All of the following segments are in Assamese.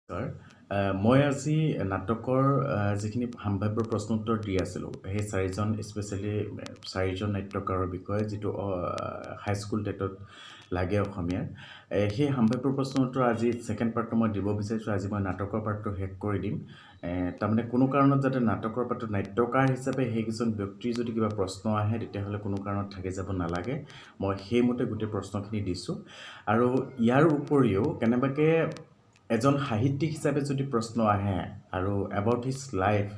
মই আজি নাটকৰ যিখিনি সাম্ভাব্য প্ৰশ্ন উত্তৰ দি আছিলোঁ সেই চাৰিজন স্পেচিয়েলি চাৰিজন নাট্যকাৰৰ বিষয়ে যিটো হাইস্কুল টেটত লাগে অসমীয়াৰ সেই সাম্ভাব্য প্ৰশ্ন উত্তৰ আজি ছেকেণ্ড পাৰ্টটো মই দিব বিচাৰিছোঁ। আজি মই নাটকৰ পাৰ্টটো শেষ কৰি দিম। তাৰমানে কোনো কাৰণত যাতে নাটকৰ পাৰ্টত নাট্যকাৰ হিচাপে সেইকেইজন ব্যক্তিৰ যদি কিবা প্ৰশ্ন আহে তেতিয়াহ'লে কোনো কাৰণত থাকি যাব নালাগে। মই সেইমতে গোটেই প্ৰশ্নখিনি দিছোঁ আৰু ইয়াৰ উপৰিও কেনেবাকৈ এজন সাহিত্যিক হিচাপে যদি প্ৰশ্ন আহে আৰু এবাউট হিজ লাইফ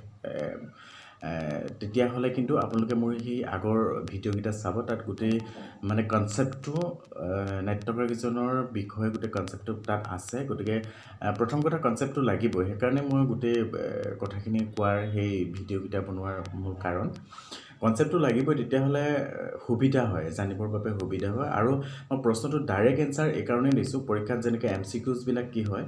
তেতিয়াহ'লে কিন্তু আপোনালোকে মোৰ সেই আগৰ ভিডিঅ'কেইটা চাব। তাত গোটেই মানে কনচেপ্টটো নাট্যকাৰকেইজনৰ বিষয়ে গোটেই কনচেপ্টটো তাত আছে। গতিকে প্ৰথম কথা কনচেপ্টটো লাগিবই, সেইকাৰণে মই গোটেই কথাখিনি কোৱাৰ সেই ভিডিঅ'কেইটা বনোৱাৰ মূল কাৰণ কনচেপ্টটো লাগিবই, তেতিয়াহ'লে সুবিধা হয়, জানিবৰ বাবে সুবিধা হয়। আৰু মই প্ৰশ্নটো ডাইৰেক্ট এনচাৰ এইকাৰণেই দিছোঁ, পৰীক্ষাত যেনেকৈ MCQsবিলাক কি হয়,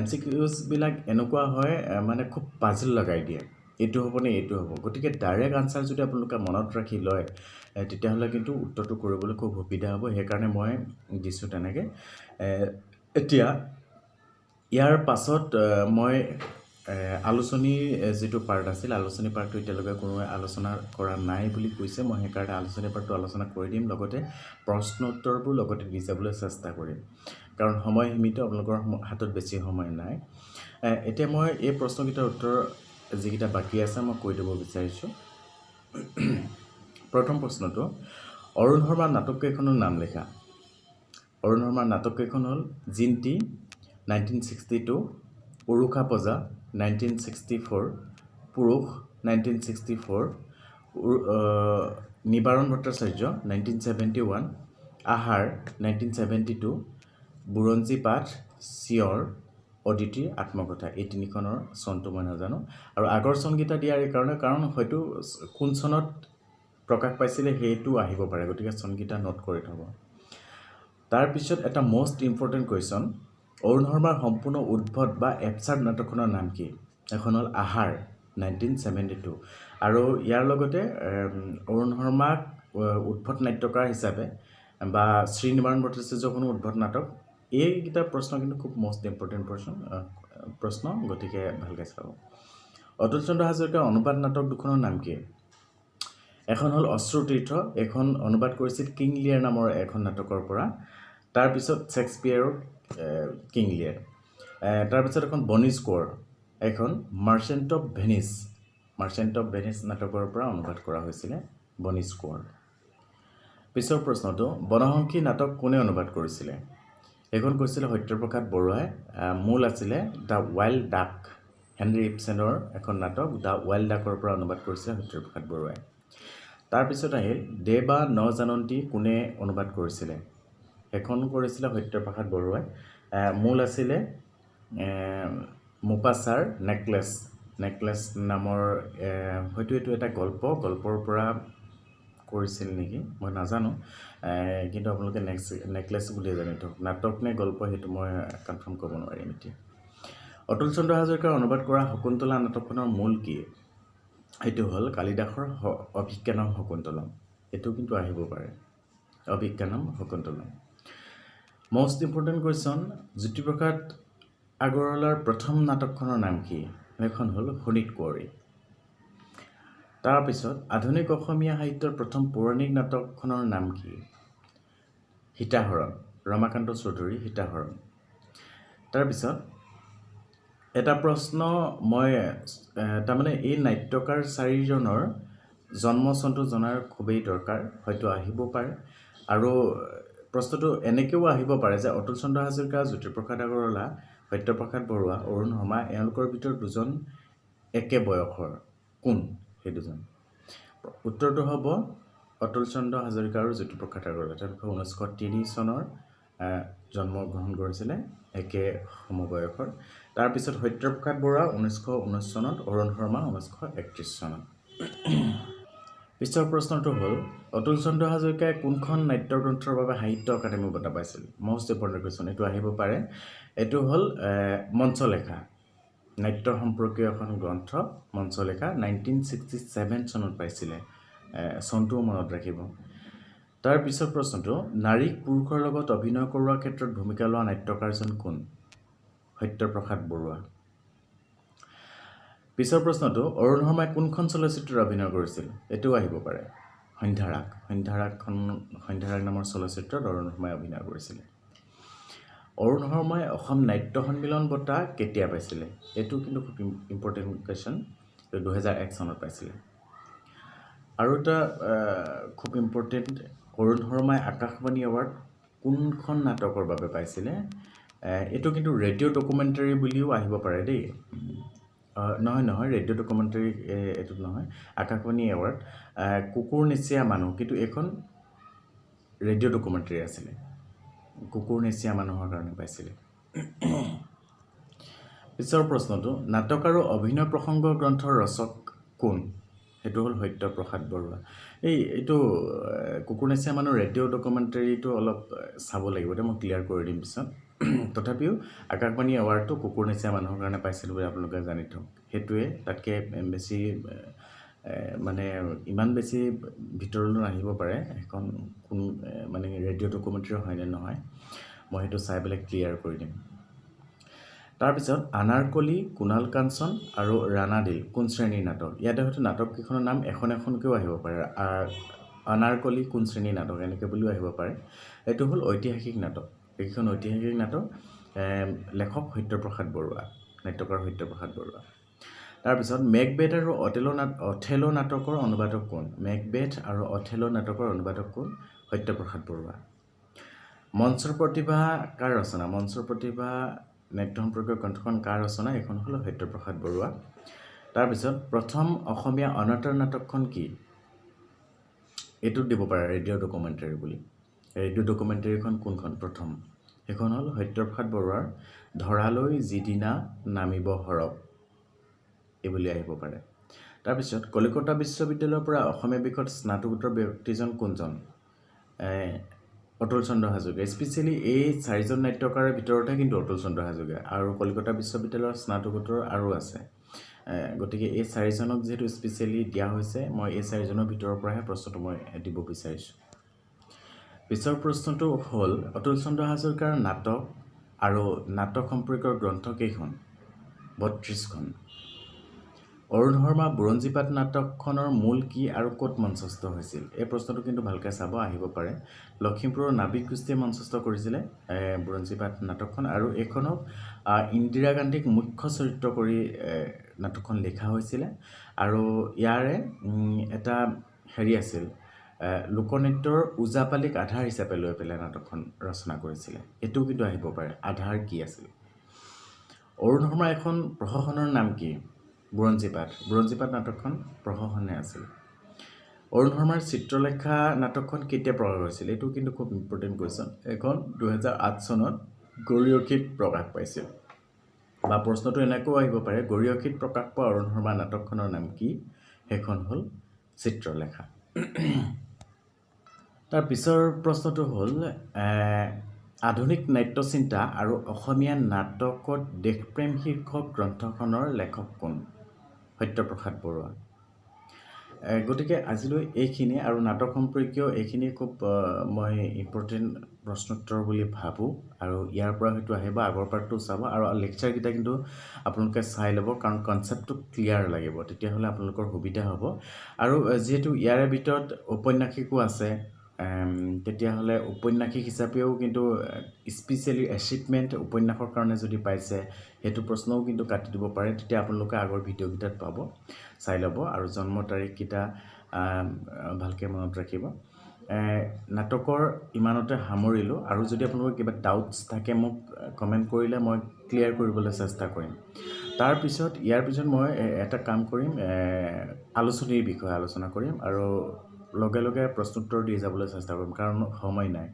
MCQsবিলাক এনেকুৱা হয় মানে খুব পাজল লগাই দিয়ে, এইটো হ'বনে এইটো হ'ব। গতিকে ডাইৰেক্ট আনচাৰ যদি আপোনালোকে মনত ৰাখি লয় তেতিয়াহ'লে কিন্তু উত্তৰটো কৰিবলৈ খুব সুবিধা হ'ব। সেইকাৰণে মই দিছোঁ তেনেকৈ। এতিয়া ইয়াৰ পাছত মই আলোচনীৰ যিটো পাৰ্ট আছিল, আলোচনী পাৰ্টটো এতিয়ালৈকে কোনোৱে আলোচনা কৰা নাই বুলি কৈছে। মই সেইকাৰণে আলোচনী পাৰ্টটো আলোচনা কৰি দিম, লগতে প্ৰশ্ন উত্তৰবোৰ লগতে দি যাবলৈ চেষ্টা কৰিম, কাৰণ সময় সীমিত, আপোনালোকৰ হাতত বেছি সময় নাই। এতিয়া মই এই প্ৰশ্নকেইটাৰ উত্তৰ যিকেইটা বাকী আছে মই কৈ দিব বিচাৰিছোঁ। প্ৰথম প্ৰশ্নটো, অৰুণ শৰ্মাৰ নাটককেইখনৰ নাম লিখা। অৰুণ শৰ্মাৰ নাটককেইখন হ'ল জিন্তি 1962, উৰুষা পজা 1964, পুৰুষ 1964, নিবাৰণ ভট্টাচাৰ্য 1971, আহাৰ 1972, বুৰঞ্জী পাঠ, চিঞৰ, অদিতিৰ আত্মকথা। এই তিনিখনৰ চনটো মই নাজানো আৰু আগৰ চনকেইটা দিয়াৰ এই কাৰণে, কাৰণ হয়তো কোন চনত প্ৰকাশ পাইছিলে সেইটো আহিব পাৰে, গতিকে চনকেইটা নোট কৰি থ'ব। তাৰপিছত এটা মষ্ট ইম্পৰ্টেণ্ট কুৱেশ্যন, অৰুণ শৰ্মাৰ সম্পূৰ্ণ উদ্ভৱ বা এপচাৰ্ট নাটকখনৰ নাম কি? এখন হ'ল আহাৰ 1972। আৰু ইয়াৰ লগতে অৰুণ শৰ্মাক উদ্ভৱ নাট্যকাৰ হিচাপে বা শ্ৰী নিবাৰণ ভট্টাচাৰ্যখনো উদ্ভৱ নাটক, এইকেইটা প্ৰশ্ন কিন্তু খুব মষ্ট ইম্পৰ্টেণ্ট প্ৰশ্ন, গতিকে ভালকৈ চাব। অতুল চন্দ্ৰ হাজৰিকাৰ অনুবাদ নাটক দুখনৰ নাম কি? এখন হ'ল অশ্ৰুতীৰ্থ, এখন অনুবাদ কৰিছিল কিং লিয়েৰ নামৰ এখন নাটকৰ পৰা। তাৰপিছত শ্বেক্সপিয়েৰৰ কিং লিয়েৰ। তাৰপিছত এখন বনিজ কোঁৱৰ, এখন মাৰ্চেণ্ট অফ ভেনিছ নাটকৰ পৰা অনুবাদ কৰা হৈছিলে বনিজ কোঁৱৰ। পিছৰ প্ৰশ্নটো, বনহংসী নাটক কোনে অনুবাদ কৰিছিলে? এইখন কৈছিলে সত্যপ্ৰসাদ বৰুৱাই। মূল আছিলে দ্য ৱাইল্ড ডাক, হেনৰি ইবছেনৰ এখন নাটক দ্য ৱাইল্ড ডাকৰ পৰা অনুবাদ কৰিছিলে সত্যপ্ৰসাদ বৰুৱাই। তাৰপিছত আহিল দে বা ন জানন্তী কোনে অনুবাদ কৰিছিলে? সেইখন কৰিছিলে সত্যপ্ৰসাদ বৰুৱাই। মূল আছিলে মুপাছাৰ নেকলেছ নামৰ, হয়তো এইটো এটা গল্পৰ পৰা কৰিছিল নেকি, মই নাজানো, কিন্তু আপোনালোকে নেকলেছ বুলিয়ে জানি থওক। নাটক নে গল্প সেইটো মই কনফাৰ্ম কৰিব নোৱাৰিম এতিয়া। অতুল চন্দ্ৰ হাজৰিকাৰ অনুবাদ কৰা শকুন্তলা নাটকখনৰ মূল কি? সেইটো হ'ল কালিদাসৰ অভিজ্ঞানম শকুন্তলম। এইটো কিন্তু আহিব পাৰে, Abhijnanam Shakuntalam. Most important question, Jyotiprasad আগৰৱালাৰ প্ৰথম নাটকখনৰ নাম কি? সেইখন হ'ল শোণিত কুঁৱৰী। তাৰপিছত আধুনিক অসমীয়া সাহিত্যৰ প্ৰথম পৌৰাণিক নাটকখনৰ নাম কি? সীতাহৰণ, ৰমাকান্ত চৌধুৰী সীতাহৰণ। তাৰপিছত এটা প্ৰশ্ন, মই তাৰমানে এই নাট্যকাৰ চাৰিজনৰ জন্ম চনটো জনাৰ খুবেই দৰকাৰ, হয়তো আহিব পাৰে। আৰু প্ৰশ্নটো এনেকৈও আহিব পাৰে যে অতুল চন্দ্ৰ হাজৰিকা, জ্যোতিপ্ৰসাদ আগৰৱালা, সত্যপ্ৰসাদ বৰুৱা, অৰুণ শৰ্মা, এওঁলোকৰ ভিতৰত দুজন একে বয়সৰ, কোন সেই দুজন? উত্তৰটো হ'ব অতুল চন্দ্ৰ হাজৰিকা আৰু জ্যোতিপ্ৰসাদ আগৰৱালা। তেওঁলোকে 1903 চনৰ জন্মগ্ৰহণ কৰিছিলে, একে সমবয়সৰ। তাৰপিছত সত্যপ্ৰসাদ বৰুৱা 1919 চনত, অৰুণ শৰ্মা 1931 চনত। পিছৰ প্ৰশ্নটো হ'ল, অতুল চন্দ্ৰ হাজৰিকাই কোনখন নাট্যগ্ৰন্থৰ বাবে সাহিত্য একাডেমী বঁটা পাইছিল? মষ্ট ইম্পৰ্টেণ্ট কুৱেশ্যন, এইটো আহিব পাৰে। এইটো হ'ল মঞ্চলেখা, নাট্য সম্পৰ্কীয় এখন গ্ৰন্থ, মঞ্চলেখা 1967 চনত পাইছিলে, চনটোও মনত ৰাখিব। তাৰপিছৰ প্ৰশ্নটো, নাৰীক পুৰুষৰ লগত অভিনয় কৰোৱাৰ ক্ষেত্ৰত ভূমিকা লোৱা নাট্যকাৰজন কোন? সত্যপ্ৰসাদ বৰুৱা। পিছৰ প্ৰশ্নটো অৰুণ শৰ্মাই কোনখন চলচ্চিত্ৰত অভিনয় কৰিছিল এইটোও আহিব পাৰে। সন্ধ্যাৰাগ নামৰ চলচ্চিত্ৰত অৰুণ শৰ্মাই অভিনয় কৰিছিলে। অৰুণ শৰ্মাই অসম নাট্য সন্মিলন বঁটা কেতিয়া পাইছিলে এইটো কিন্তু খুব ইম্পৰ্টেণ্ট কুৱেশ্যন। 2001 চনত পাইছিলে। আৰু এটা খুব ইম্পৰ্টেণ্ট, অৰুণ শৰ্মাই আকাশবাণী এৱাৰ্ড কোনখন নাটকৰ বাবে পাইছিলে? এইটো কিন্তু ৰেডিঅ' ডকুমেণ্টাৰী বুলিও আহিব পাৰে দেই। নহয় ৰেডিঅ' ডকুমেণ্টাৰী এইটো নহয়। আকাশবাণী এৱাৰ্ড কুকুৰ নেচিয়া মানুহ, কিন্তু এইখন ৰেডিঅ' ডকুমেণ্টাৰী আছিলে। কুকুৰ নেচিয়া মানুহৰ কাৰণে পাইছিলে। পিছৰ প্ৰশ্নটো নাটক আৰু অভিনয় প্ৰসংগ গ্ৰন্থৰ ৰচক কোন? সেইটো হ'ল সত্যপ্ৰসাদ বৰুৱা। এইটো কুকুৰ নেচিয়া মানুহ ৰেডিঅ' ডকুমেণ্টাৰীটো অলপ চাব লাগিব, মই ক্লিয়াৰ কৰি দিম পিছত। তথাপিও আকাশবাণী এৱাৰ্ডটো কুকুৰ নেচিয়া মানুহৰ কাৰণে পাইছিল বুলি আপোনালোকে জানি থওক। সেইটোৱে, তাতকৈ বেছি মানে ইমান বেছি ভিতৰলৈ নাহিব পাৰে সেইখন কোন মানে ৰেডিঅ' ডকুমেণ্টাৰী হয় নে নহয়, মই সেইটো চাই পেলাই ক্লিয়াৰ কৰি দিম। তাৰপিছত আনাৰকলি, কুণাল কাঞ্চন আৰু ৰাণাদিল কোন শ্ৰেণীৰ নাটক? ইয়াতে হয়তো নাটককেইখনৰ নাম এখনকৈও আহিব পাৰে। আনাৰকলি কোন শ্ৰেণীৰ নাটক এনেকৈ বুলিও আহিব পাৰে। এইটো হ'ল ঐতিহাসিক নাটক। এইকেইখন ঐতিহাসিক নাটক। লেখক সত্যপ্ৰসাদ বৰুৱা, নাট্যকাৰ সত্যপ্ৰসাদ বৰুৱা। তাৰপিছত মেকবেথ আৰু অথেলো নাটকৰ অনুবাদক কোন? মেকবেথ আৰু অথেলো নাটকৰ অনুবাদক কোন? সত্যপ্ৰসাদ বৰুৱা। মঞ্চৰ প্ৰতিভা কাৰ ৰচনা? মঞ্চৰ প্ৰতিভা নাট্য সম্পৰ্কীয় গ্ৰন্থখন কাৰ ৰচনা? এইখন হ'ল সত্যপ্ৰসাদ বৰুৱা। তাৰপিছত প্ৰথম অসমীয়া অনাতাঁৰ নাটকখন কি? এইটোত দিব পাৰে ৰেডিঅ' ডকুমেণ্টাৰী বুলি। ৰেডিঅ' ডকুমেণ্টাৰীখন কোনখন প্ৰথম? সেইখন হ'ল সত্যপ্ৰসাদ বৰুৱাৰ ধৰালৈ যিদিনা নামিব সৰব এইবুলি আহিব পাৰে। তাৰপিছত কলিকতা বিশ্ববিদ্যালয়ৰ পৰা অসমীয়া বিষয়ত স্নাতকোত্তৰ ব্যক্তিজন কোনজন? অতুল চন্দ্ৰ হাজৰিকা। স্পেচিয়েলি এই 4জন নাট্যকাৰৰ ভিতৰতে কিন্তু অতুল চন্দ্ৰ হাজৰিকা, আৰু কলিকতা বিশ্ববিদ্যালয়ৰ স্নাতকোত্তৰ আৰু আছে। গতিকে এই 4জনক যিহেতু স্পেচিয়েলি দিয়া হৈছে, মই এই 4জনৰ ভিতৰৰ পৰাহে প্ৰশ্নটো মই দিব বিচাৰিছোঁ। পিছৰ প্ৰশ্নটো হ'ল অতুল চন্দ্ৰ হাজৰিকাৰ নাটক আৰু নাটক সম্পৰ্কীয় গ্ৰন্থ কেইখন? 32খন। অৰুণ শৰ্মা বুৰঞ্জীপাত নাটকখনৰ মূল কি আৰু ক'ত মঞ্চস্থ হৈছিল? এই প্ৰশ্নটো কিন্তু ভালকৈ চাব, আহিব পাৰে। লখিমপুৰৰ নাবিক গোষ্ঠীয়ে মঞ্চস্থ কৰিছিলে বুৰঞ্জীপাত নাটকখন, আৰু এইখনক ইন্দিৰা গান্ধীক মুখ্য চৰিত্ৰ কৰি নাটকখন লিখা হৈছিলে। আৰু ইয়াৰে এটা হেৰি আছিল, লোকনৃত্যৰ ওজাপালিক আধাৰ হিচাপে লৈ পেলাই নাটকখন ৰচনা কৰিছিলে। এইটোও কিন্তু আহিব পাৰে, আধাৰ কি আছিল? অৰুণ শৰ্মাৰ এখন প্ৰহসনৰ নাম কি? বুৰঞ্জীপাত নাটকখন প্ৰহসনে আছিল। অৰুণ শৰ্মাৰ চিত্ৰলেখা নাটকখন কেতিয়া প্ৰকাশ হৈছিল? এইটো কিন্তু খুব ইম্পৰ্টেণ্ট কুৱেশ্যন। এইখন 2008 চনত গৰিয়সীত প্ৰকাশ পাইছিল। বা প্ৰশ্নটো এনেকৈও আহিব পাৰে, গৰিয়সীত প্ৰকাশ পোৱা অৰুণ শৰ্মাৰ নাটকখনৰ নাম কি? সেইখন হ'ল চিত্ৰলেখা। তাৰ পিছৰ প্ৰশ্নটো হ'ল আধুনিক নাট্যচিন্তা আৰু অসমীয়া নাটকত দেশপ্ৰেম শীৰ্ষক গ্ৰন্থখনৰ লেখক কোন? সত্যপ্ৰসাদ বৰুৱা। গতিকে আজিলৈ এইখিনি, আৰু নাটক সম্পৰ্কীয় এইখিনি খুব মই ইম্পৰ্টেণ্ট প্ৰশ্নোত্তৰ বুলি ভাবোঁ। আৰু ইয়াৰ পৰা হয়তো আহিব, আগৰ পাৰ্টটো চাব, আৰু লেকচাৰকেইটা কিন্তু আপোনালোকে চাই ল'ব, কাৰণ কনচেপ্টটো ক্লিয়াৰ লাগিব, তেতিয়াহ'লে আপোনালোকৰ সুবিধা হ'ব। আৰু যিহেতু ইয়াৰে ভিতৰত ঔপন্যাসিকো আছে, তেতিয়াহ'লে ঔপন্যাসিক হিচাপেও কিন্তু স্পেচিয়েলি এচিভমেণ্ট উপন্যাসৰ কাৰণে যদি পাইছে, সেইটো প্ৰশ্নও কিন্তু কাটি দিব পাৰে। তেতিয়া আপোনালোকে আগৰ ভিডিঅ'কেইটাত পাব, চাই ল'ব, আৰু জন্ম তাৰিখকেইটা ভালকৈ মনত ৰাখিব। নাটকৰ ইমানতে সামৰিলোঁ, আৰু যদি আপোনালোকৰ কিবা ডাউটছ থাকে মোক কমেণ্ট কৰিলে মই ক্লিয়াৰ কৰিবলৈ চেষ্টা কৰিম। ইয়াৰ পিছত মই এটা কাম কৰিম, আলোচনীৰ বিষয়ে আলোচনা কৰিম, আৰু লগে লগে প্ৰশ্নোত্তৰ দি যাবলৈ চেষ্টা কৰিম, কাৰণ সময় নাই।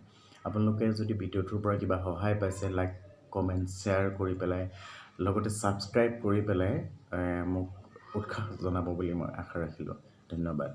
আপোনালোকে যদি ভিডিঅ'টোৰ পৰা কিবা সহায় পাইছে, লাইক, কমেণ্ট, শ্বেয়াৰ কৰি পেলাই, লগতে ছাবস্ক্ৰাইব কৰি পেলাই মোক উৎসাহ জনাব বুলি মই আশা ৰাখিলোঁ। ধন্যবাদ।